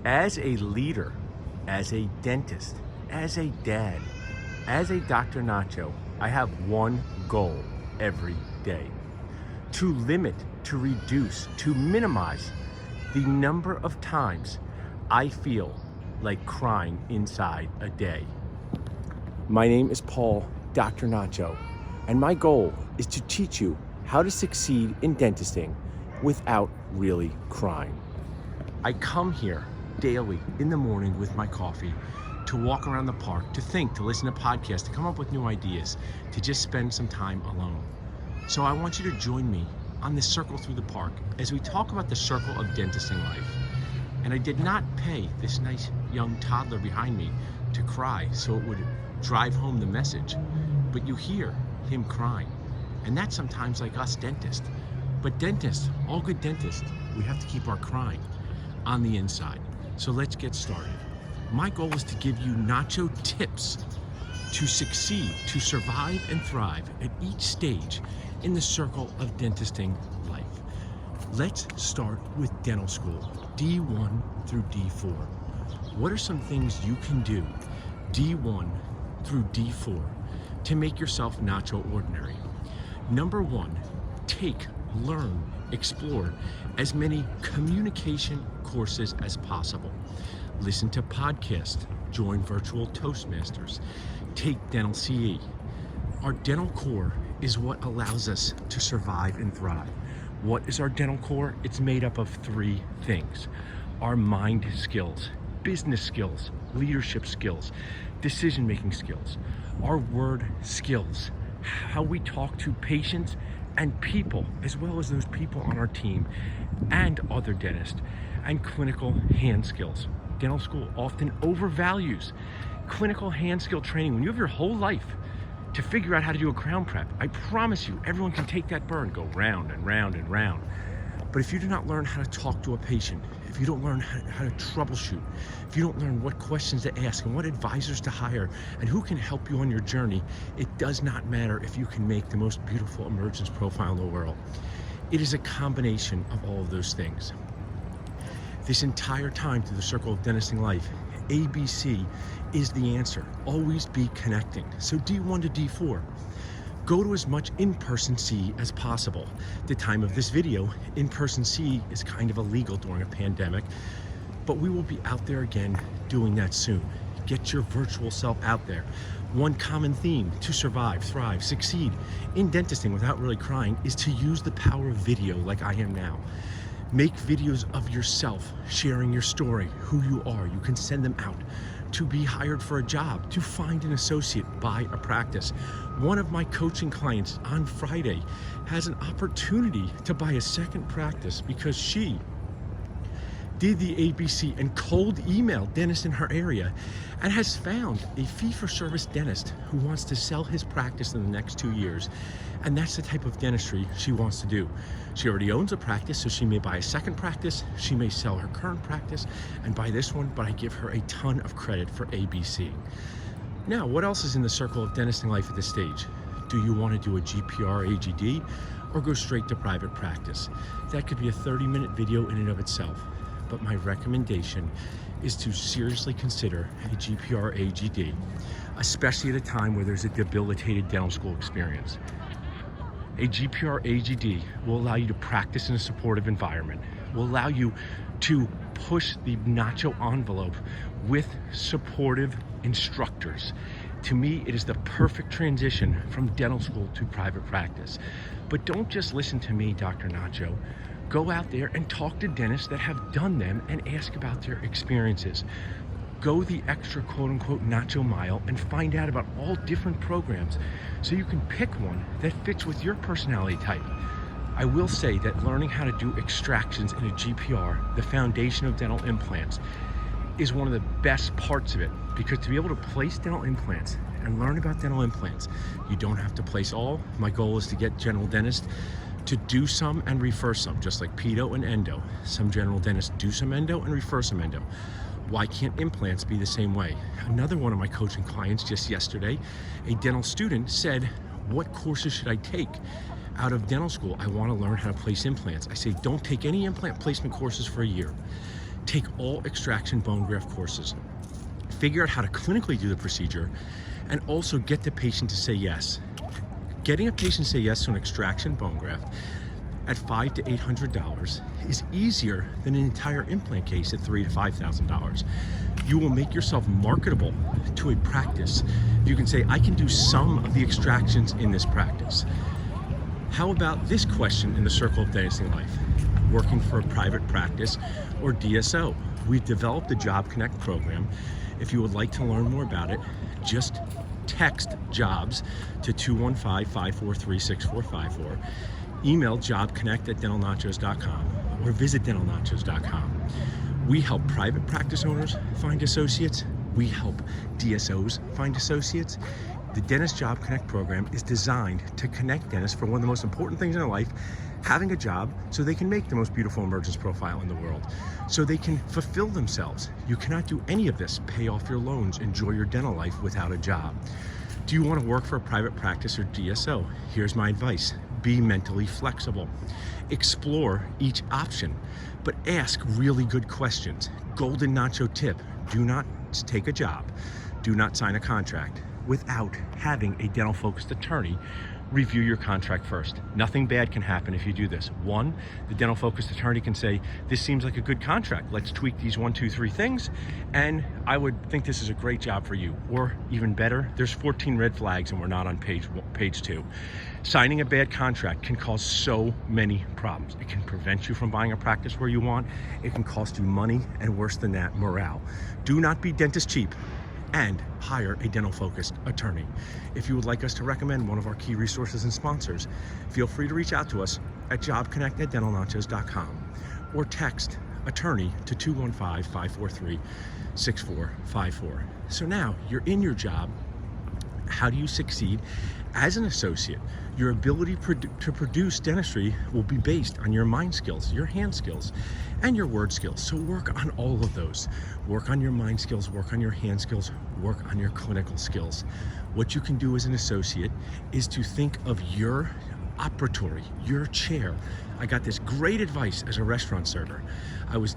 As a leader, as a dentist, as a dad, as a Dr. Nacho, I have one goal every day: to limit, to reduce, to minimize the number of times I feel like crying inside a day. My name is Paul, Dr. Nacho, and my goal is to teach you how to succeed in dentisting without really crying. I come here daily in the morning with my coffee to walk around the park, to think, to listen to podcasts, to come up with new ideas, to just spend some time alone. So I want you to join me on this circle through the park as we talk about the circle of dentisting life. And I did not pay this nice young toddler behind me to cry so it would drive home the message, but you hear him crying. And that's sometimes like us dentists. But dentists, all good dentists, we have to keep our crying on the inside. So let's get started. My goal is to give you Nacho tips to succeed, to survive and thrive at each stage in the circle of dentisting life. Let's start with dental school, D1 through D4. What are some things you can do D1 through D4 to make yourself Nacho ordinary? Number one, take, learn, explore as many communication courses as possible. Listen to podcasts, join virtual Toastmasters, take Dental CE. Our dental core is what allows us to survive and thrive. What is our dental core? It's made up of three things: our mind skills, business skills, leadership skills, decision-making skills, our word skills, how we talk to patients and people, as well as those people on our team and other dentists, and clinical hand skills. Dental school often overvalues clinical hand skill training. When you have your whole life to figure out how to do a crown prep, I promise you, everyone can take that burr and go round and round and round. But if you do not learn how to talk to a patient, if you don't learn how to troubleshoot, if you don't learn what questions to ask and what advisors to hire and who can help you on your journey, it does not matter if you can make the most beautiful emergence profile in the world. It is a combination of all of those things. This entire time through the circle of dentisting life, ABC is the answer. Always be connecting. So D1 to D4. Go to as much in-person CE as possible. The time of this video, in-person CE is kind of illegal during a pandemic, but we will be out there again doing that soon. Get your virtual self out there. One common theme to survive, thrive, succeed in dentisting without really crying is to use the power of video like I am now. Make videos of yourself, sharing your story, who you are. You can send them out to be hired for a job, to find an associate, buy a practice. One of my coaching clients on Friday has an opportunity to buy a second practice because she did the ABC and cold emailed dentists in her area and has found a fee-for-service dentist who wants to sell his practice in the next 2 years. And that's the type of dentistry she wants to do. She already owns a practice, so she may buy a second practice, she may sell her current practice and buy this one, but I give her a ton of credit for ABC. Now, what else is in the circle of dentisting life at this stage? Do you want to do a GPR AGD or go straight to private practice? That could be a 30-minute video in and of itself. But my recommendation is to seriously consider a GPR AGD, especially at a time where there's a debilitated dental school experience. A GPR AGD will allow you to practice in a supportive environment, will allow you to push the Nacho envelope with supportive instructors. To me, it is the perfect transition from dental school to private practice. But don't just listen to me, Dr. Nacho. Go out there and talk to dentists that have done them and ask about their experiences. Go the extra quote-unquote Nacho mile and find out about all different programs so you can pick one that fits with your personality type. I will say that learning how to do extractions in a GPR, the foundation of dental implants, is one of the best parts of it, because to be able to place dental implants and learn about dental implants, you don't have to place all. My goal is to get general dentists to do some and refer some, just like pedo and endo. Some general dentists do some endo and refer some endo. Why can't implants be the same way? Another one of my coaching clients just yesterday, a dental student, said, what courses should I take out of dental school? I want to learn how to place implants. I say, don't take any implant placement courses for a year. take all extraction bone graft courses, figure out how to clinically do the procedure, and also get the patient to say yes. Getting a patient to say yes to an extraction bone graft at $500 to $800 is easier than an entire implant case at $3,000 to $5,000. You will make yourself marketable to a practice. You can say, I can do some of the extractions in this practice. How about this question in the circle of dentistry life? Working for a private practice or DSO. We've developed the Job Connect program. If you would like to learn more about it, just text jobs to 215-543-6454. Email jobconnect@dentalnachos.com or visit dentalnachos.com. We help private practice owners find associates. We help DSOs find associates. The Dentist Job Connect program is designed to connect dentists for one of the most important things in their life, having a job so they can make the most beautiful emergence profile in the world, so they can fulfill themselves. You cannot do any of this, pay off your loans, enjoy your dental life without a job. Do you want to work for a private practice or DSO? Here's my advice. Be mentally flexible. Explore each option, but ask really good questions. Golden nacho tip: do not take a job, do not sign a contract without having a dental focused attorney review your contract first. Nothing bad can happen if you do this. One, the dental focused attorney can say, this seems like a good contract. Let's tweak these 1, 2, 3 things, and I would think this is a great job for you. Or even better, there's 14 red flags and we're not on page 2. Signing a bad contract can cause so many problems. It can prevent you from buying a practice where you want. It can cost you money, and worse than that, morale. Do not be dentist cheap, and hire a dental focused attorney. If you would like us to recommend one of our key resources and sponsors, feel free to reach out to us at jobconnect@dentalnachos.com or text attorney to 215-543-6454. So now you're in your job. How do you succeed as an associate? Your ability to produce dentistry will be based on your mind skills, your hand skills, and your word skills. So work on all of those. Work on your mind skills, work on your hand skills, work on your clinical skills. What you can do as an associate is to think of your operatory, your chair. I got this great advice as a restaurant server. I was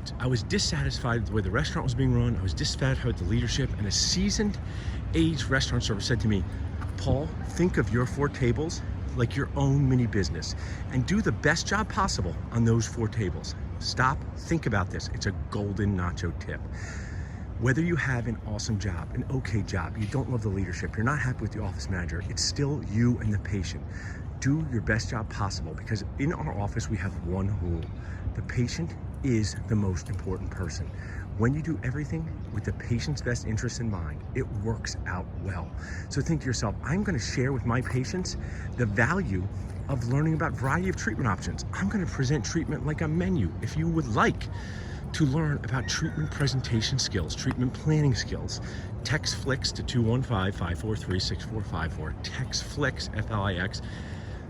dissatisfied with the way the restaurant was being run. I was dissatisfied with the leadership, and a seasoned aged restaurant server said to me, Paul, think of your 4 tables like your own mini business and do the best job possible on those 4 tables. Stop, think about this. It's a golden nacho tip. Whether you have an awesome job, an okay job, you don't love the leadership, you're not happy with the office manager, it's still you and the patient. Do your best job possible, because in our office we have one rule. The patient is the most important person. When you do everything with the patient's best interest in mind, it works out well. So think to yourself, I'm going to share with my patients the value of learning about a variety of treatment options. I'm going to present treatment like a menu. If you would like to learn about treatment presentation skills, treatment planning skills, text FLIX to 215-543-6454. Text FLIX, F-L-I-X,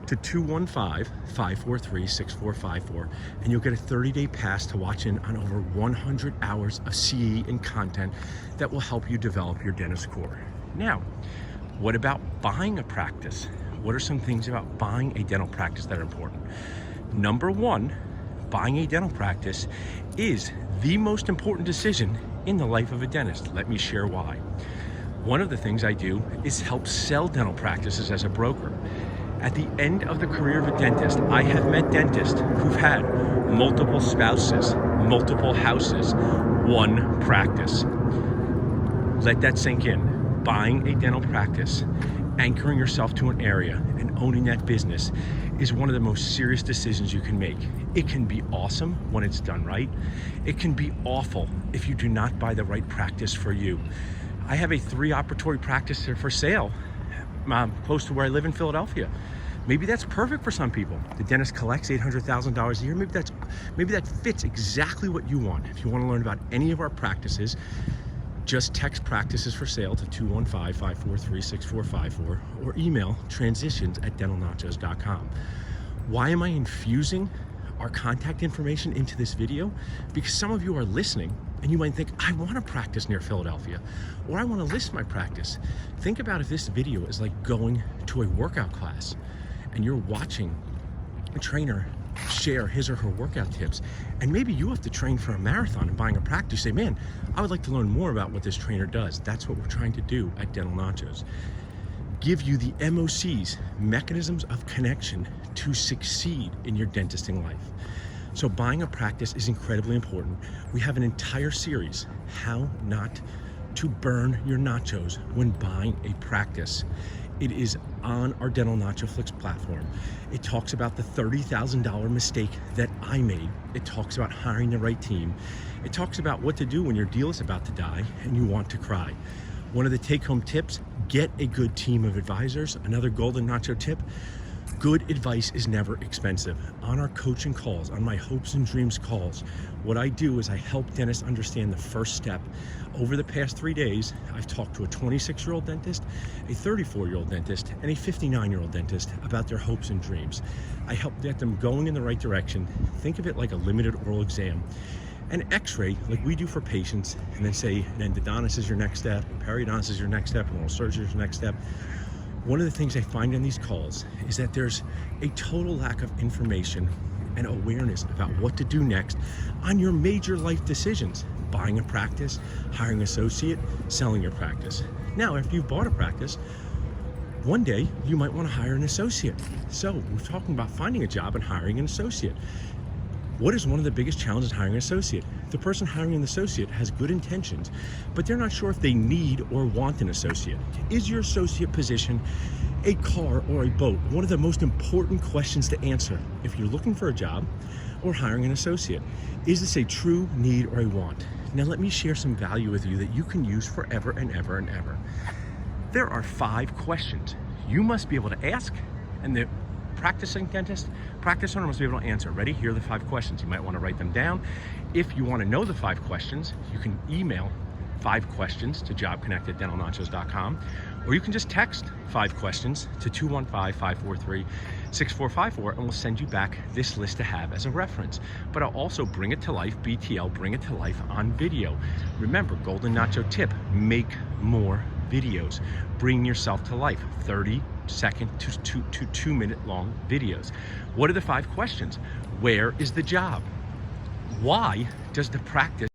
to 215-543-6454, and you'll get a 30-day pass to watch in on over 100 hours of CE and content that will help you develop your dentist core. Now, what about buying a practice? What are some things about buying a dental practice that are important? Number 1, buying a dental practice is the most important decision in the life of a dentist. Let me share why. One of the things I do is help sell dental practices as a broker. At the end of the career of a dentist, I have met dentists who've had multiple spouses, multiple houses, one practice. Let that sink in. Buying a dental practice, anchoring yourself to an area, and owning that business is one of the most serious decisions you can make. It can be awesome when it's done right. It can be awful if you do not buy the right practice for you. I have a 3-operatory practice for sale close to where I live in Philadelphia. Maybe that's perfect for some people. The dentist collects $800,000 a year. Maybe that fits exactly what you want. If you want to learn about any of our practices, just text practices for sale to 215-543-6454 or email transitions@dentalnachos.com. Why am I infusing our contact information into this video? Because some of you are listening and you might think, I want to practice near Philadelphia, or I want to list my practice. Think about if this video is like going to a workout class and you're watching a trainer share his or her workout tips. And maybe you have to train for a marathon and buying a practice. Say, man, I would like to learn more about what this trainer does. That's what we're trying to do at Dental Nachos. Give you the MOCs, mechanisms of connection, to succeed in your dentisting life. So buying a practice is incredibly important. We have an entire series, how not to burn your nachos when buying a practice. It is on our Dental Nacho Flix platform. It talks about the $30,000 mistake that I made. It talks about hiring the right team. It talks about what to do when your deal is about to die and you want to cry. One of the take-home tips, get a good team of advisors. Another golden nacho tip, good advice is never expensive. On our coaching calls, on my hopes and dreams calls, what I do is I help dentists understand the first step. Over the past 3 days, I've talked to a 26-year-old dentist, a 34-year-old dentist, and a 59-year-old dentist about their hopes and dreams. I help get them going in the right direction. Think of it like a limited oral exam. An x-ray, like we do for patients, and then say an endodontist is your next step, periodontist is your next step, and oral surgery is your next step. One of the things I find on these calls is that there's a total lack of information and awareness about what to do next on your major life decisions. Buying a practice, hiring an associate, selling your practice. Now, after you've bought a practice, one day you might want to hire an associate. So we're talking about finding a job and hiring an associate. What is one of the biggest challenges hiring an associate? The person hiring an associate has good intentions, but they're not sure if they need or want an associate. Is your associate position a car or a boat? One of the most important questions to answer if you're looking for a job or hiring an associate. Is this a true need or a want? Now let me share some value with you that you can use forever and ever and ever. There are 5 questions you must be able to ask, and the practicing dentist, practice owner must be able to answer. Ready? Here are the 5 questions. You might want to write them down. If you want to know the 5 questions, you can email 5 questions to jobconnect@dentalnachos.com, or you can just text 5 questions to 215-543-6454, and we'll send you back this list to have as a reference. But I'll also bring it to life, BTL, bring it to life on video. Remember, golden nacho tip, make more videos. Bring yourself to life, 30-second to 2-minute long videos. What are the 5 questions? Where is the job? Why does the practice